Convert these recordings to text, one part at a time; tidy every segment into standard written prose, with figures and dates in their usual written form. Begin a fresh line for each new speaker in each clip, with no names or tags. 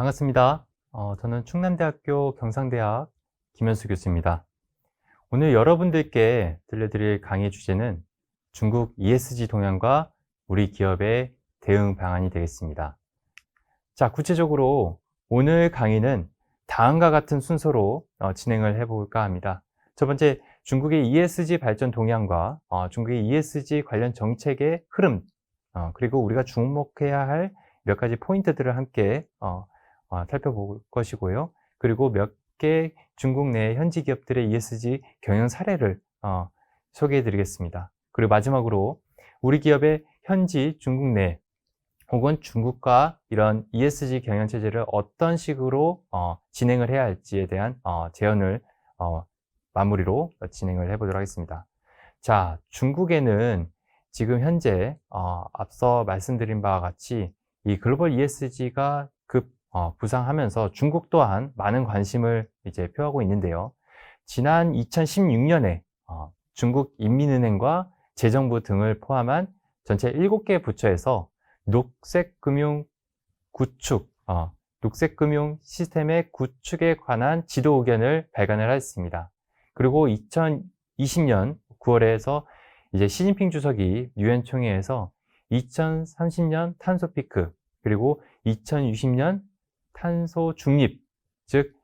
반갑습니다. 저는 충남대학교 경상대학 김현수 교수입니다. 오늘 여러분들께 들려드릴 강의 주제는 중국 ESG 동향과 우리 기업의 대응 방안이 되겠습니다. 자, 구체적으로 오늘 강의는 다음과 같은 순서로 진행을 해볼까 합니다. 첫 번째, 중국의 ESG 발전 동향과 중국의 ESG 관련 정책의 흐름, 그리고 우리가 주목해야 할 몇 가지 포인트들을 함께 살펴볼 것이고요. 그리고 몇 개 중국 내 현지 기업들의 ESG 경영 사례를 소개해 드리겠습니다. 그리고 마지막으로 우리 기업의 현지 중국 내 혹은 중국과 이런 ESG 경영 체제를 어떤 식으로 진행을 해야 할지에 대한 제언을 마무리로 진행을 해보도록 하겠습니다. 자, 중국에는 지금 현재 앞서 말씀드린 바와 같이 이 글로벌 ESG가 부상하면서 중국 또한 많은 관심을 이제 표하고 있는데요. 지난 2016년에 중국 인민은행과 재정부 등을 포함한 전체 7개 부처에서 녹색금융 시스템의 구축에 관한 지도 의견을 발간을 했습니다. 그리고 2020년 9월에서 이제 시진핑 주석이 유엔 총회에서 2030년 탄소 피크 그리고 2060년 탄소 중립, 즉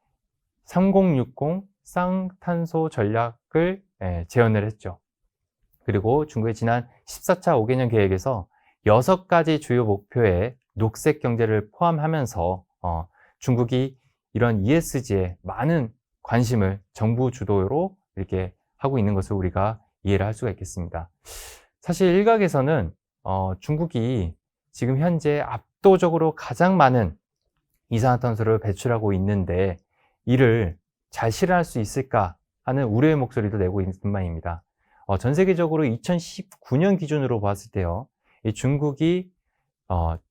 3060 쌍탄소 전략을 제언을 했죠. 그리고 중국의 지난 14차 5개년 계획에서 6가지 주요 목표에 녹색 경제를 포함하면서 중국이 이런 ESG에 많은 관심을 정부 주도로 이렇게 하고 있는 것을 우리가 이해를 할 수가 있겠습니다. 사실 일각에서는 중국이 지금 현재 압도적으로 가장 많은 이산화탄소를 배출하고 있는데 이를 잘 실현할 수 있을까 하는 우려의 목소리도 내고 있는 뿐만입니다. 전 세계적으로 2019년 기준으로 봤을 때요, 이 중국이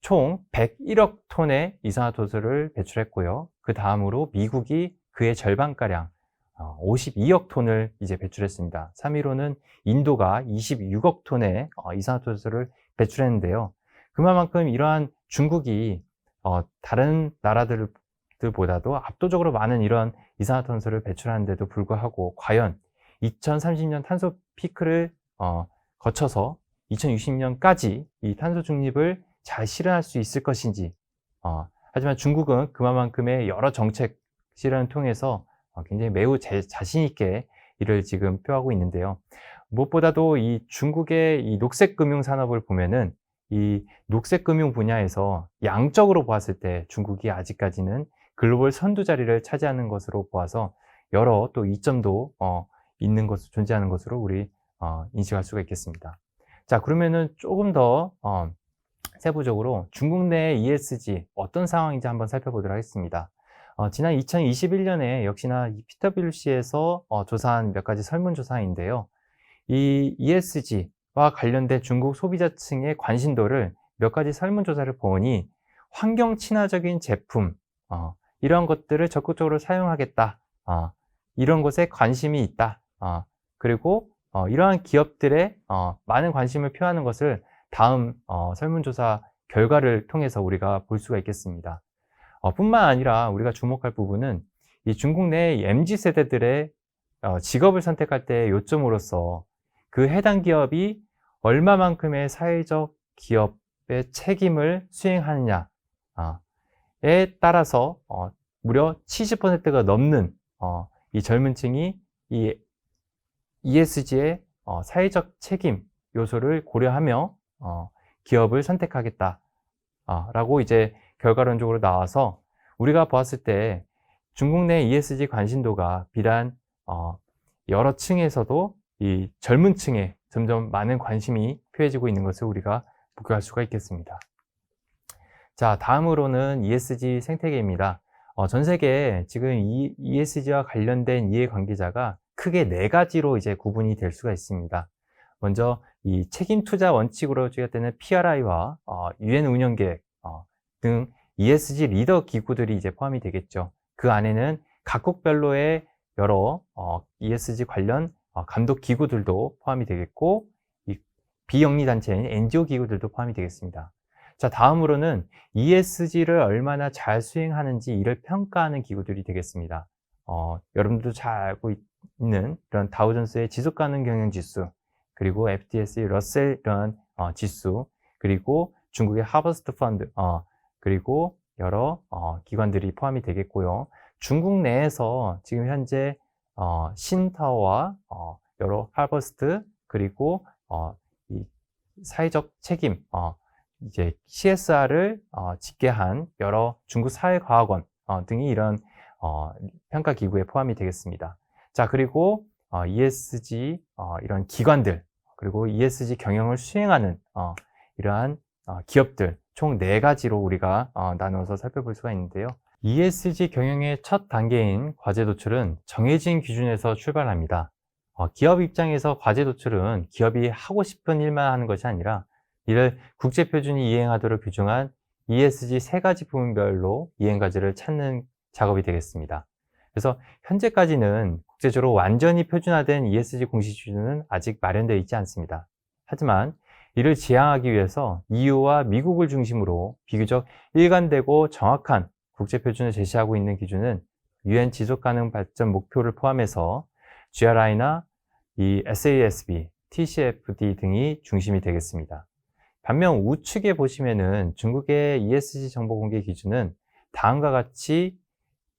총 101억 톤의 이산화탄소를 배출했고요. 그 다음으로 미국이 그의 절반가량 52억 톤을 이제 배출했습니다. 3위로는 인도가 26억 톤의 이산화탄소를 배출했는데요. 그만큼 이러한 중국이 다른 나라들보다도 압도적으로 많은 이런 이산화탄소를 배출하는데도 불구하고 과연 2030년 탄소 피크를 거쳐서 2060년까지 이 탄소 중립을 잘 실현할 수 있을 것인지 하지만 중국은 그만큼의 여러 정책 실현을 통해서 굉장히 매우 자신 있게 이를 지금 표하고 있는데요. 무엇보다도 이 중국의 이 녹색 금융 산업을 보면은 이 녹색 금융 분야에서 양적으로 보았을 때 중국이 아직까지는 글로벌 선두 자리를 차지하는 것으로 보아서 여러 또 이점도 존재하는 것으로 우리 인식할 수가 있겠습니다. 자, 그러면은 조금 더 세부적으로 중국 내 ESG 어떤 상황인지 한번 살펴보도록 하겠습니다. 지난 2021년에 역시나 이 PwC에서 조사한 몇 가지 설문조사인데요. 이 ESG와 관련된 중국 소비자층의 관심도를 몇 가지 설문조사를 보니 환경 친화적인 제품, 이런 것들을 적극적으로 사용하겠다, 이런 것에 관심이 있다, 그리고 이러한 기업들의 많은 관심을 표하는 것을 다음 설문조사 결과를 통해서 우리가 볼 수가 있겠습니다. 뿐만 아니라 우리가 주목할 부분은 이 중국 내 MZ세대들의 직업을 선택할 때의 요점으로서 그 해당 기업이 얼마만큼의 사회적 기업의 책임을 수행하느냐에 따라서 무려 70%가 넘는 이 젊은 층이 이 ESG의 사회적 책임 요소를 고려하며 기업을 선택하겠다라고 이제 결과론적으로 나와서 우리가 보았을 때 중국 내 ESG 관심도가 비단 여러 층에서도 이 젊은 층에 점점 많은 관심이 표해지고 있는 것을 우리가 목격할 수가 있겠습니다. 자, 다음으로는 ESG 생태계입니다. 전 세계 지금 이 ESG와 관련된 이해관계자가 크게 4가지로 이제 구분이 될 수가 있습니다. 먼저 이 책임 투자 원칙으로 지적되는 PRI와 유엔 운영계획 등 ESG 리더 기구들이 이제 포함이 되겠죠. 그 안에는 각국별로의 여러 ESG 관련 감독 기구들도 포함이 되겠고, 이 비영리 단체인 NGO 기구들도 포함이 되겠습니다. 자, 다음으로는 ESG를 얼마나 잘 수행하는지 이를 평가하는 기구들이 되겠습니다. 여러분들도 잘 알고 있는 이런 다우존스의 지속가능 경영지수, 그리고 FTSE 러셀 이런 지수, 그리고 중국의 하버스트 펀드, 그리고 여러 기관들이 포함이 되겠고요. 중국 내에서 지금 현재 신타오와 여러 하버스트, 그리고 이 사회적 책임, 이제 CSR을 집계한 여러 중국 사회과학원 등이 이런 평가 기구에 포함이 되겠습니다. 자, 그리고 ESG 이런 기관들, 그리고 ESG 경영을 수행하는 이러한 기업들 총 4가지로 우리가 나눠서 살펴볼 수가 있는데요. ESG 경영의 첫 단계인 과제 도출은 정해진 기준에서 출발합니다. 기업 입장에서 과제 도출은 기업이 하고 싶은 일만 하는 것이 아니라 이를 국제표준이 이행하도록 규정한 ESG 3가지 부문별로 이행과제를 찾는 작업이 되겠습니다. 그래서 현재까지는 국제적으로 완전히 표준화된 ESG 공식 기준은 아직 마련되어 있지 않습니다. 하지만 이를 지향하기 위해서 EU와 미국을 중심으로 비교적 일관되고 정확한 국제표준을 제시하고 있는 기준은 UN 지속가능 발전 목표를 포함해서 GRI나 이 SASB, TCFD 등이 중심이 되겠습니다. 반면 우측에 보시면은 중국의 ESG 정보 공개 기준은 다음과 같이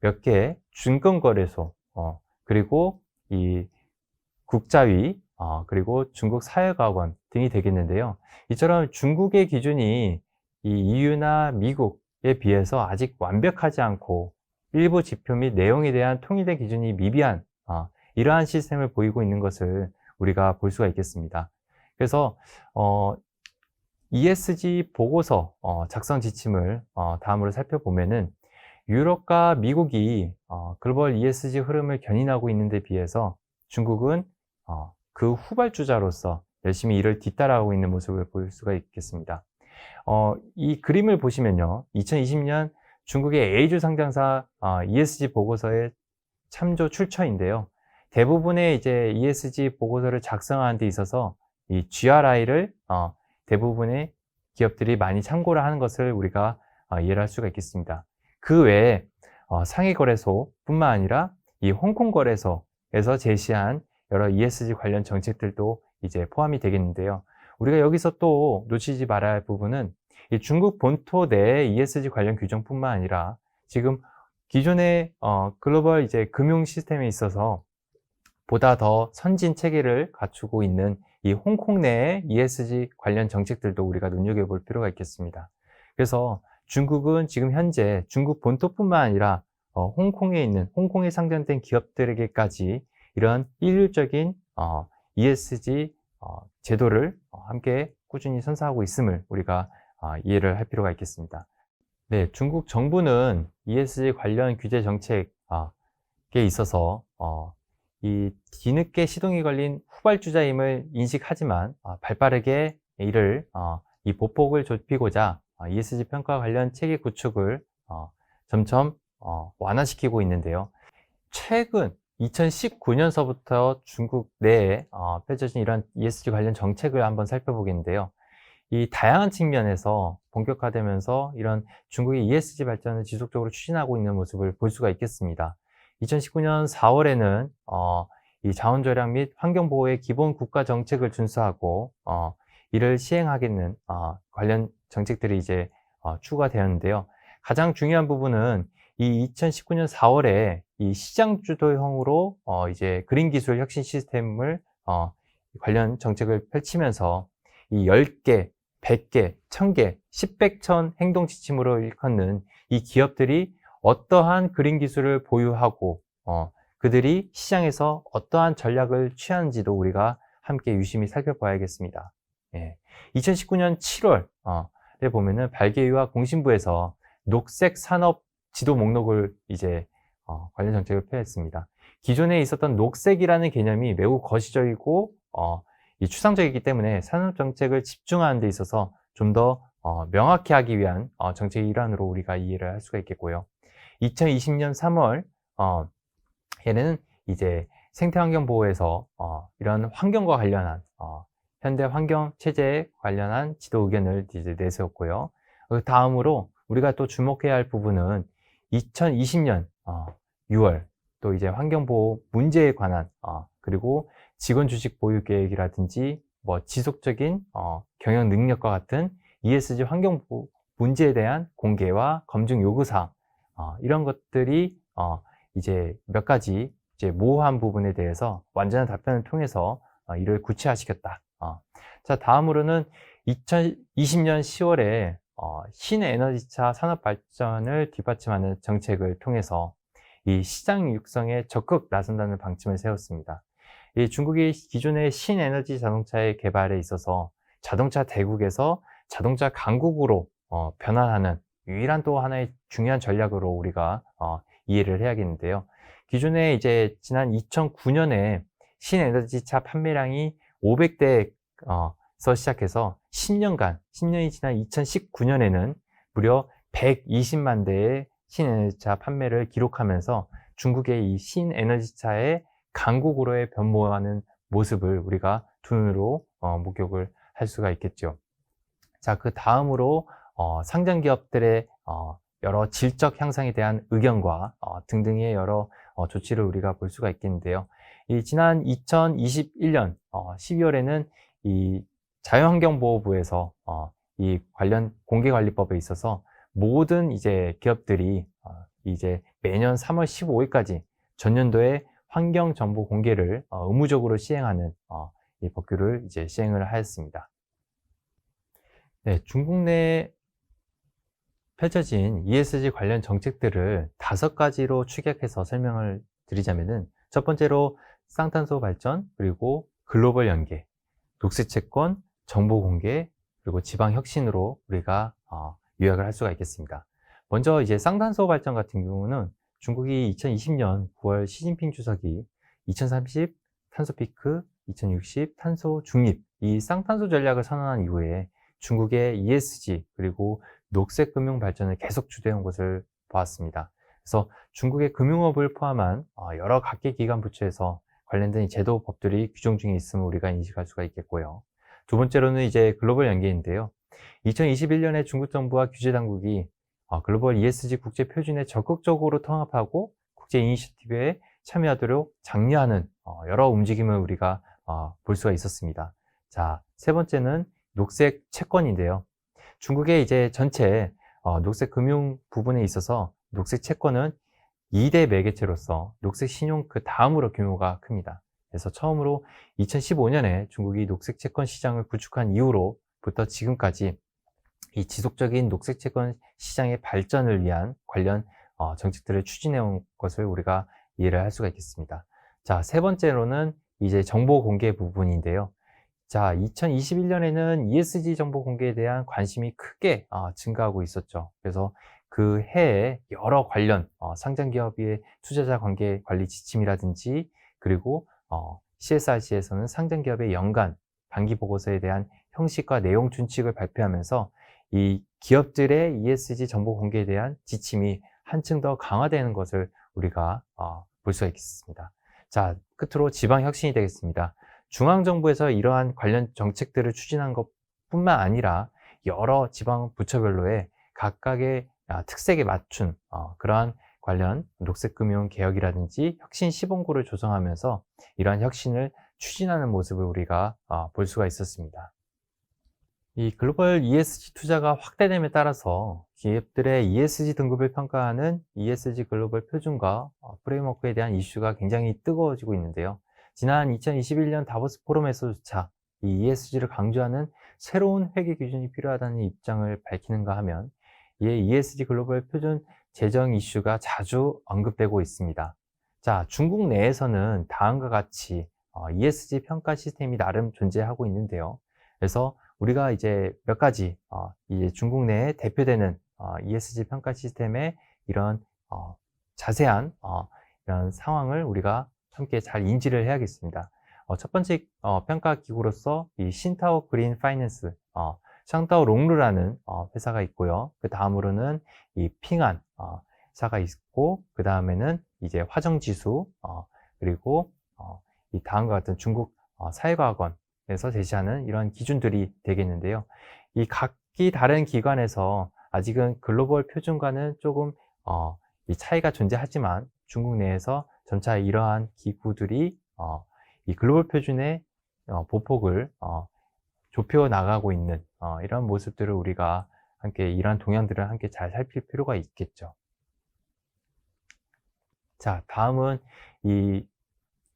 몇 개의 증권거래소, 그리고 이 국자위, 그리고 중국 사회과학원 등이 되겠는데요. 이처럼 중국의 기준이 이 EU나 미국에 비해서 아직 완벽하지 않고 일부 지표 및 내용에 대한 통일된 기준이 미비한 이러한 시스템을 보이고 있는 것을 우리가 볼 수가 있겠습니다. 그래서 ESG 보고서 작성 지침을 다음으로 살펴보면은 유럽과 미국이 글로벌 ESG 흐름을 견인하고 있는 데 비해서 중국은 그 후발주자로서 열심히 이를 뒤따라가고 있는 모습을 볼 수가 있겠습니다. 이 그림을 보시면요, 2020년 중국의 A주 상장사 ESG 보고서의 참조 출처인데요. 대부분의 이제 ESG 보고서를 작성하는 데 있어서 이 GRI를 대부분의 기업들이 많이 참고를 하는 것을 우리가 이해를 할 수가 있겠습니다. 그 외에 상해거래소뿐만 아니라 이 홍콩거래소에서 제시한 여러 ESG 관련 정책들도 이제 포함이 되겠는데요. 우리가 여기서 또 놓치지 말아야 할 부분은 이 중국 본토 내 ESG 관련 규정뿐만 아니라 지금 기존의 글로벌 이제 금융 시스템에 있어서 보다 더 선진 체계를 갖추고 있는 이 홍콩 내의 ESG 관련 정책들도 우리가 눈여겨볼 필요가 있겠습니다. 그래서 중국은 지금 현재 중국 본토뿐만 아니라 홍콩에 있는 홍콩에 상장된 기업들에게까지 이런 일률적인 ESG 제도를 함께 꾸준히 선사하고 있음을 우리가 이해를 할 필요가 있겠습니다. 네, 중국 정부는 ESG 관련 규제 정책에 있어서 이 뒤늦게 시동이 걸린 후발주자임을 인식하지만 발빠르게 이를 이 보폭을 좁히고자 ESG 평가 관련 체계 구축을 점점 완화시키고 있는데요. 최근 2019년서부터 중국 내에 펼쳐진 이런 ESG 관련 정책을 한번 살펴보겠는데요. 이 다양한 측면에서 본격화되면서 이런 중국의 ESG 발전을 지속적으로 추진하고 있는 모습을 볼 수가 있겠습니다. 2019년 4월에는 이 자원절약 및 환경보호의 기본 국가 정책을 준수하고 이를 시행하겠는 관련 정책들이 이제 추가되었는데요. 가장 중요한 부분은 이 2019년 4월에 이 시장 주도형으로 이제 그린 기술 혁신 시스템을 관련 정책을 펼치면서 이 10개, 100개, 1000개, 10백천 행동 지침으로 일컫는 이 기업들이 어떠한 그린 기술을 보유하고 그들이 시장에서 어떠한 전략을 취하는지도 우리가 함께 유심히 살펴봐야겠습니다. 2019년 7월에 보면은 발개위와 공신부에서 녹색 산업 지도 목록을 이제 관련 정책을 폐했습니다. 기존에 있었던 녹색이라는 개념이 매우 거시적이고 이 추상적이기 때문에 산업 정책을 집중하는 데 있어서 좀 더 명확히 하기 위한 정책의 일환으로 우리가 이해를 할 수가 있겠고요. 2020년 3월 에는 이제 생태환경 보호에서 이런 환경과 관련한 현대 환경 체제에 관련한 지도 의견을 이제 내세웠고요. 그 다음으로 우리가 또 주목해야 할 부분은 2020년 6월 또 이제 환경보호 문제에 관한 그리고 직원 주식 보유 계획이라든지 뭐 지속적인 경영 능력과 같은 ESG 환경보호 문제에 대한 공개와 검증 요구사항 이런 것들이 이제 몇 가지 이제 모호한 부분에 대해서 완전한 답변을 통해서 이를 구체화시켰다. 자, 다음으로는 2020년 10월에 신에너지차 산업 발전을 뒷받침하는 정책을 통해서 이 시장 육성에 적극 나선다는 방침을 세웠습니다. 이 중국이 기존의 신에너지 자동차의 개발에 있어서 자동차 대국에서 자동차 강국으로 변환하는 유일한 또 하나의 중요한 전략으로 우리가 이해를 해야겠는데요. 기존에 이제 지난 2009년에 신에너지차 판매량이 500대에서 시작해서 10년이 지난 2019년에는 무려 120만 대의 신에너지차 판매를 기록하면서 중국의 이 신에너지차의 강국으로의 변모하는 모습을 우리가 두 눈으로 목격을 할 수가 있겠죠. 자, 그 다음으로 상장 기업들의 여러 질적 향상에 대한 의견과 등등의 여러 조치를 우리가 볼 수가 있겠는데요. 지난 2021년 12월에는 이 자유환경보호부에서 이 관련 공개관리법에 있어서 모든 이제 기업들이 이제 매년 3월 15일까지 전년도에 환경 정보 공개를 의무적으로 시행하는 이 법규를 이제 시행을 하였습니다. 네, 중국 내에 펼쳐진 ESG 관련 정책들을 5가지로 축약해서 설명을 드리자면은 첫 번째로 쌍탄소 발전, 그리고 글로벌 연계, 녹색 채권, 정보 공개, 그리고 지방 혁신으로 우리가 요약을 할 수가 있겠습니다. 먼저 이제 쌍탄소 발전 같은 경우는 중국이 2020년 9월 시진핑 주석이 2030 탄소 피크, 2060 탄소 중립 이 쌍탄소 전략을 선언한 이후에 중국의 ESG 그리고 녹색 금융 발전을 계속 주도해온 것을 보았습니다. 그래서 중국의 금융업을 포함한 여러 각계 기관 부처에서 관련된 제도 법들이 규정 중에 있음을 우리가 인식할 수가 있겠고요. 두 번째로는 이제 글로벌 연계인데요. 2021년에 중국 정부와 규제 당국이 글로벌 ESG 국제 표준에 적극적으로 통합하고 국제 이니셔티브에 참여하도록 장려하는 여러 움직임을 우리가 볼 수가 있었습니다. 자, 세 번째는 녹색 채권인데요. 중국의 이제 전체 녹색 금융 부분에 있어서 녹색 채권은 2대 매개체로서 녹색 신용 그 다음으로 규모가 큽니다. 그래서 처음으로 2015년에 중국이 녹색 채권 시장을 구축한 이후로부터 지금까지 이 지속적인 녹색 채권 시장의 발전을 위한 관련 정책들을 추진해온 것을 우리가 이해를 할 수가 있겠습니다. 자, 세 번째로는 이제 정보 공개 부분인데요. 자, 2021년에는 ESG 정보 공개에 대한 관심이 크게 증가하고 있었죠. 그래서 그 해에 여러 관련 상장 기업의 투자자 관계 관리 지침이라든지 그리고 CSRC에서는 상장 기업의 연간 반기 보고서에 대한 형식과 내용 준칙을 발표하면서 이 기업들의 ESG 정보 공개에 대한 지침이 한층 더 강화되는 것을 우리가 볼 수가 있겠습니다. 자, 끝으로 지방 혁신이 되겠습니다. 중앙정부에서 이러한 관련 정책들을 추진한 것뿐만 아니라 여러 지방 부처별로의 각각의 특색에 맞춘 그러한 관련 녹색금융 개혁이라든지 혁신 시범구를 조성하면서 이러한 혁신을 추진하는 모습을 우리가 볼 수가 있었습니다. 이 글로벌 ESG 투자가 확대됨에 따라서 기업들의 ESG 등급을 평가하는 ESG 글로벌 표준과 프레임워크에 대한 이슈가 굉장히 뜨거워지고 있는데요. 지난 2021년 다보스 포럼에서조차 이 ESG를 강조하는 새로운 회계 기준이 필요하다는 입장을 밝히는가 하면 이에 ESG 글로벌 표준 제정 이슈가 자주 언급되고 있습니다. 자, 중국 내에서는 다음과 같이 ESG 평가 시스템이 나름 존재하고 있는데요. 그래서 우리가 이제 몇 가지 이제 중국 내에 대표되는 ESG 평가 시스템의 이런 자세한 이런 상황을 우리가 함께 잘 인지를 해야겠습니다. 첫 번째 평가 기구로서 이 신타오 그린 파이낸스, 샹타오 롱르라는 회사가 있고요. 그 다음으로는 이 핑안 사가 있고, 그 다음에는 이제 화정지수, 그리고 이 다음과 같은 중국 사회과학원에서 제시하는 이런 기준들이 되겠는데요. 이 각기 다른 기관에서 아직은 글로벌 표준과는 조금 이 차이가 존재하지만 중국 내에서 점차 이러한 기구들이 이 글로벌 표준의 보폭을 좁혀 나가고 있는 이런 모습들을 우리가 함께 이러한 동향들을 함께 잘 살필 필요가 있겠죠. 자, 다음은 이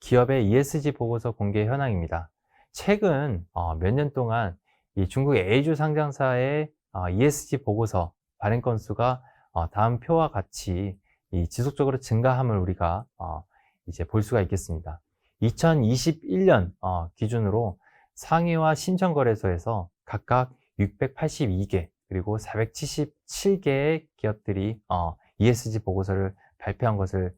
기업의 ESG 보고서 공개 현황입니다. 최근 몇 년 동안 이 중국 A주 상장사의 ESG 보고서 발행 건수가 다음 표와 같이 이 지속적으로 증가함을 우리가 이제 볼 수가 있겠습니다. 2021년 기준으로 상해와 신청거래소에서 각각 682개 그리고 477개의 기업들이 ESG 보고서를 발표한 것을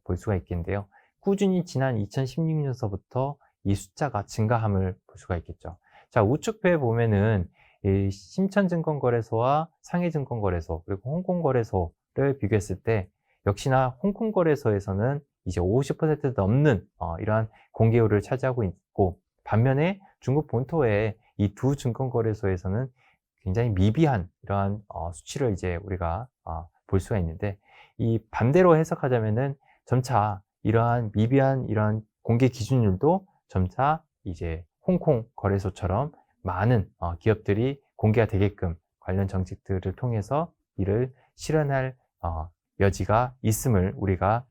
볼 수가 있겠는데요. 꾸준히 지난 2016년서부터 이 숫자가 증가함을 볼 수가 있겠죠. 자, 우측표에 보면은 이 심천증권거래소와 상해증권거래소 그리고 홍콩거래소를 비교했을 때 역시나 홍콩거래소에서는 이제 50% 넘는 이러한 공개율을 차지하고 있고, 반면에 중국 본토의 이 두 증권거래소에서는 굉장히 미비한 이러한 수치를 이제 우리가 볼 수가 있는데, 이 반대로 해석하자면은 점차 이러한 미비한 이러한 공개 기준율도 점차 이제 홍콩 거래소처럼 많은 기업들이 공개가 되게끔 관련 정책들을 통해서 이를 실현할 여지가 있음을 우리가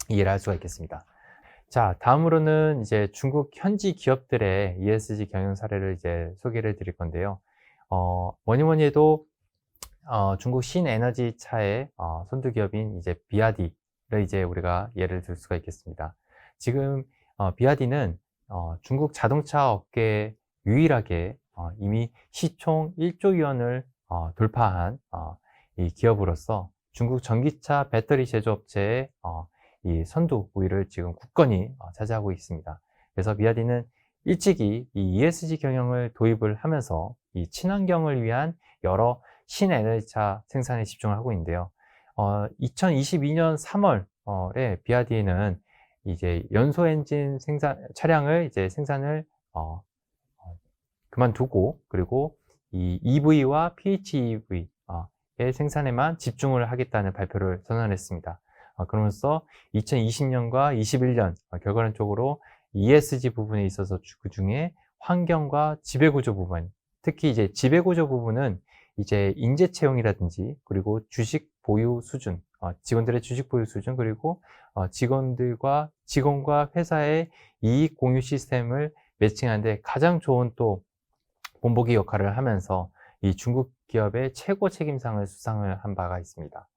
이해를 할 수가 있겠습니다. 자, 다음으로는 이제 중국 현지 기업들의 ESG 경영 사례를 이제 소개를 드릴 건데요. 뭐니 해도 중국 신에너지 차의 선두 기업인 이제 비아디를 이제 우리가 예를 들 수가 있겠습니다. 지금 비아디는 중국 자동차 업계에 유일하게 이미 시총 1조 위원을 돌파한 이 기업으로서 중국 전기차 배터리 제조업체의 이 선두 우위를 지금 굳건히 차지하고 있습니다. 그래서 비아디는 일찍이 이 ESG 경영을 도입을 하면서 이 친환경을 위한 여러 신에너지차 생산에 집중을 하고 있는데요. 2022년 3월에 비아디는 이제 연소 엔진 차량을 이제 생산을 그만두고, 그리고 이 EV와 PHEV의 생산에만 집중을 하겠다는 발표를 선언했습니다. 그러면서 2020년과 21년 결과론적으로 ESG 부분에 있어서 그 중에 환경과 지배구조 부분, 특히 이제 지배구조 부분은 이제 인재 채용이라든지 그리고 주식 보유 수준, 직원들의 주식 보유 수준, 그리고 직원과 회사의 이익 공유 시스템을 매칭하는데 가장 좋은 또 본보기 역할을 하면서 이 중국 기업의 최고 책임상을 수상을 한 바가 있습니다.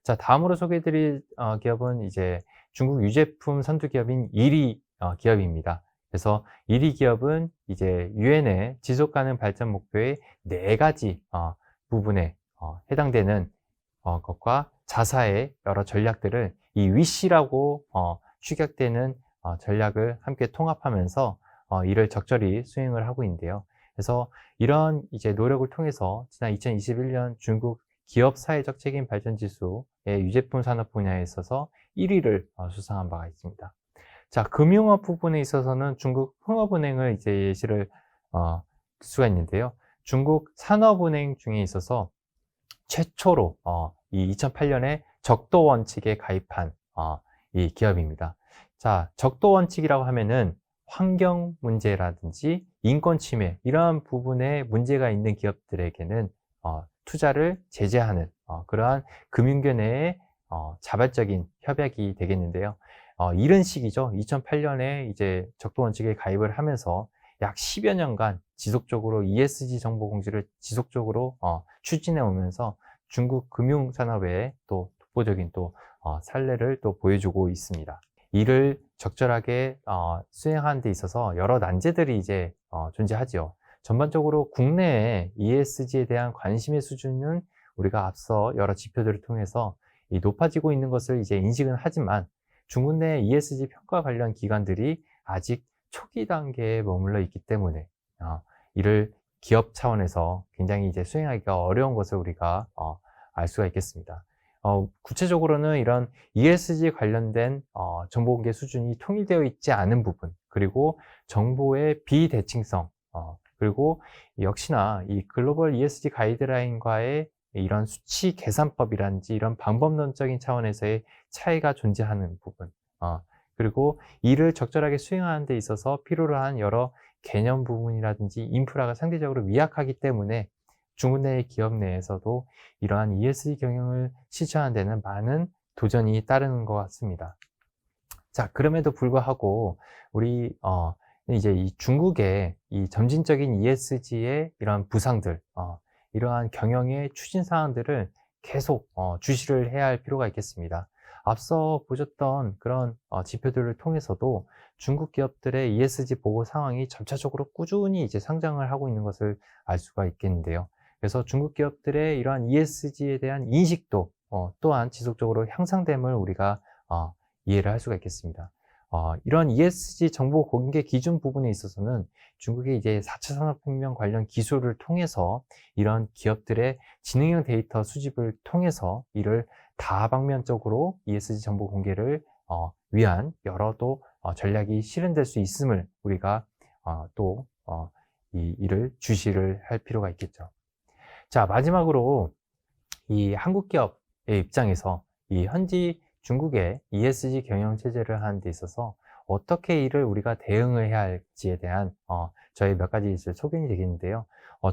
자, 다음으로 소개해드릴 기업은 이제 중국 유제품 선두 기업인 1위 기업입니다. 그래서 1위 기업은 이제 유엔의 지속가능 발전 목표의 4가지 부분에 해당되는 것과 자사의 여러 전략들을 이 위시라고 축약되는 전략을 함께 통합하면서 이를 적절히 수행을 하고 있는데요. 그래서 이런 이제 노력을 통해서 지난 2021년 중국 기업 사회적 책임 발전 지수의 유제품 산업 분야에 있어서 1위를 수상한 바가 있습니다. 자, 금융업 부분에 있어서는 중국 흥업은행을 이제 예시를 들 수가 있는데요. 중국 산업은행 중에 있어서 최초로 이 2008년에 적도 원칙에 가입한 이 기업입니다. 자, 적도 원칙이라고 하면은 환경 문제라든지 인권 침해 이러한 부분에 문제가 있는 기업들에게는 투자를 제재하는 그러한 금융계 내의 자발적인 협약이 되겠는데요. 이른 시기죠. 2008년에 이제 적도 원칙에 가입을 하면서 약 10여 년간 지속적으로 ESG 정보 공지를 지속적으로 추진해 오면서 중국 금융 산업의 또 독보적인 또 사례를 또 보여주고 있습니다. 이를 적절하게 수행하는 데 있어서 여러 난제들이 이제 존재하죠. 전반적으로 국내의 ESG에 대한 관심의 수준은 우리가 앞서 여러 지표들을 통해서 높아지고 있는 것을 이제 인식은 하지만 중국 내 ESG 평가 관련 기관들이 아직 초기 단계에 머물러 있기 때문에 이를 기업 차원에서 굉장히 이제 수행하기가 어려운 것을 우리가 알 수가 있겠습니다. 구체적으로는 이런 ESG 관련된 정보 공개 수준이 통일되어 있지 않은 부분, 그리고 정보의 비대칭성, 그리고 역시나 이 글로벌 ESG 가이드라인과의 이런 수치 계산법이라든지 이런 방법론적인 차원에서의 차이가 존재하는 부분, 그리고 이를 적절하게 수행하는 데 있어서 필요로 한 여러 개념 부분이라든지 인프라가 상대적으로 미약하기 때문에 중국 내 기업 내에서도 이러한 ESG 경영을 실천하는 데는 많은 도전이 따르는 것 같습니다. 자, 그럼에도 불구하고 우리 이제 이 중국의 이 점진적인 ESG의 이러한 부상들, 이러한 경영의 추진 사항들을 계속 주시를 해야 할 필요가 있겠습니다. 앞서 보셨던 그런 지표들을 통해서도 중국 기업들의 ESG 보고 상황이 점차적으로 꾸준히 이제 상장을 하고 있는 것을 알 수가 있겠는데요. 그래서 중국 기업들의 이러한 ESG에 대한 인식도 또한 지속적으로 향상됨을 우리가 이해를 할 수가 있겠습니다. 이런 ESG 정보 공개 기준 부분에 있어서는 중국의 이제 4차 산업혁명 관련 기술을 통해서 이런 기업들의 지능형 데이터 수집을 통해서 이를 다방면적으로 ESG 정보 공개를 위한 여러 또 전략이 실현될 수 있음을 우리가 또 이를 주시를 할 필요가 있겠죠. 자, 마지막으로 이 한국 기업의 입장에서 이 현지 중국의 ESG 경영 체제를 하는 데 있어서 어떻게 이를 우리가 대응을 해야 할지에 대한 저희 몇 가지 소견이 되겠는데요.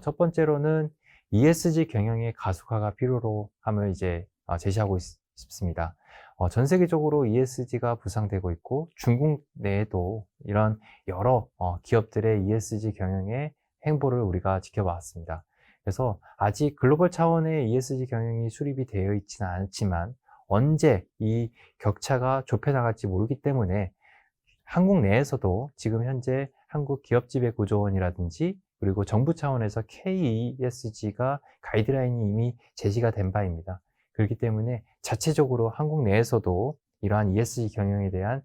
첫 번째로는 ESG 경영의 가속화가 필요로 함을 이제 제시하고 싶습니다. 전 세계적으로 ESG가 부상되고 있고 중국 내에도 이런 여러 기업들의 ESG 경영의 행보를 우리가 지켜봤습니다. 그래서 아직 글로벌 차원의 ESG 경영이 수립이 되어 있지는 않지만 언제 이 격차가 좁혀나갈지 모르기 때문에 한국 내에서도 지금 현재 한국 기업지배구조원이라든지 그리고 정부 차원에서 KESG가 가이드라인이 이미 제시가 된 바입니다. 그렇기 때문에 자체적으로 한국 내에서도 이러한 ESG 경영에 대한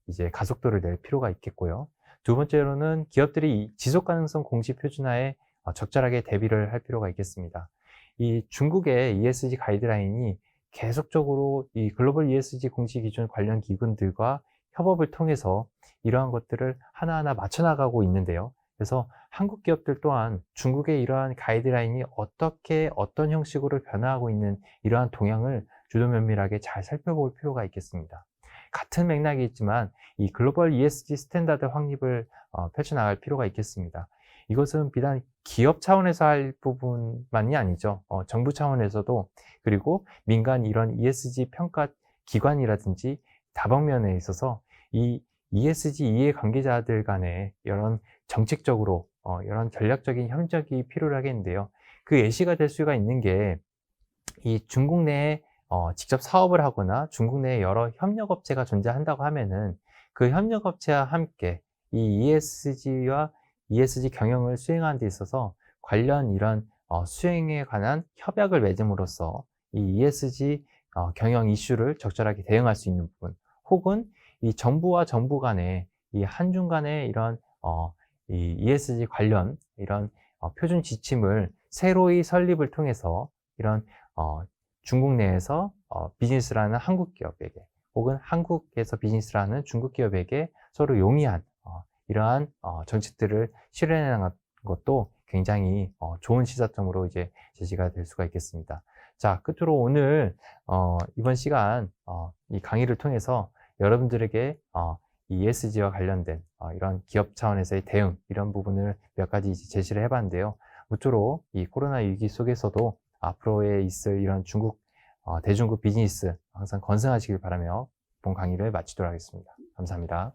이제 가속도를 낼 필요가 있겠고요. 두 번째로는 기업들이 지속가능성 공시 표준화에 적절하게 대비를 할 필요가 있겠습니다. 이 중국의 ESG 가이드라인이 계속적으로 이 글로벌 ESG 공시 기준 관련 기관들과 협업을 통해서 이러한 것들을 하나하나 맞춰나가고 있는데요. 그래서 한국 기업들 또한 중국의 이러한 가이드라인이 어떤 형식으로 변화하고 있는 이러한 동향을 주도 면밀하게 잘 살펴볼 필요가 있겠습니다. 같은 맥락이 있지만 이 글로벌 ESG 스탠다드 확립을 펼쳐나갈 필요가 있겠습니다. 이것은 비단 기업 차원에서 할 부분만이 아니죠. 정부 차원에서도 그리고 민간 이런 ESG 평가 기관이라든지 다방면에 있어서 이 ESG 이해 관계자들 간에 이런 정책적으로 이런 전략적인 협력이 필요하겠는데요. 그 예시가 될 수가 있는 게 이 중국 내에 직접 사업을 하거나 중국 내에 여러 협력업체가 존재한다고 하면은 그 협력업체와 함께 이 ESG와 ESG 경영을 수행하는 데 있어서 관련 이런 수행에 관한 협약을 맺음으로써 이 ESG 경영 이슈를 적절하게 대응할 수 있는 부분, 혹은 이 정부와 정부 간에 이 한중 간의 이런 이 ESG 관련 이런 표준 지침을 새로이 설립을 통해서 이런 중국 내에서 비즈니스를 하는 한국 기업에게 혹은 한국에서 비즈니스를 하는 중국 기업에게 서로 용이한 이러한 정책들을 실현해 나가는 것도 굉장히 좋은 시사점으로 이제 제시가 될 수가 있겠습니다. 자, 끝으로 오늘 이번 시간 이 강의를 통해서 여러분들에게 이 ESG와 관련된 이런 기업 차원에서의 대응 이런 부분을 몇 가지 이제 제시를 해봤는데요. 모쪼록 이 코로나 위기 속에서도 앞으로에 있을 이런 중국 대중국 비즈니스 항상 건승하시길 바라며 본 강의를 마치도록 하겠습니다. 감사합니다.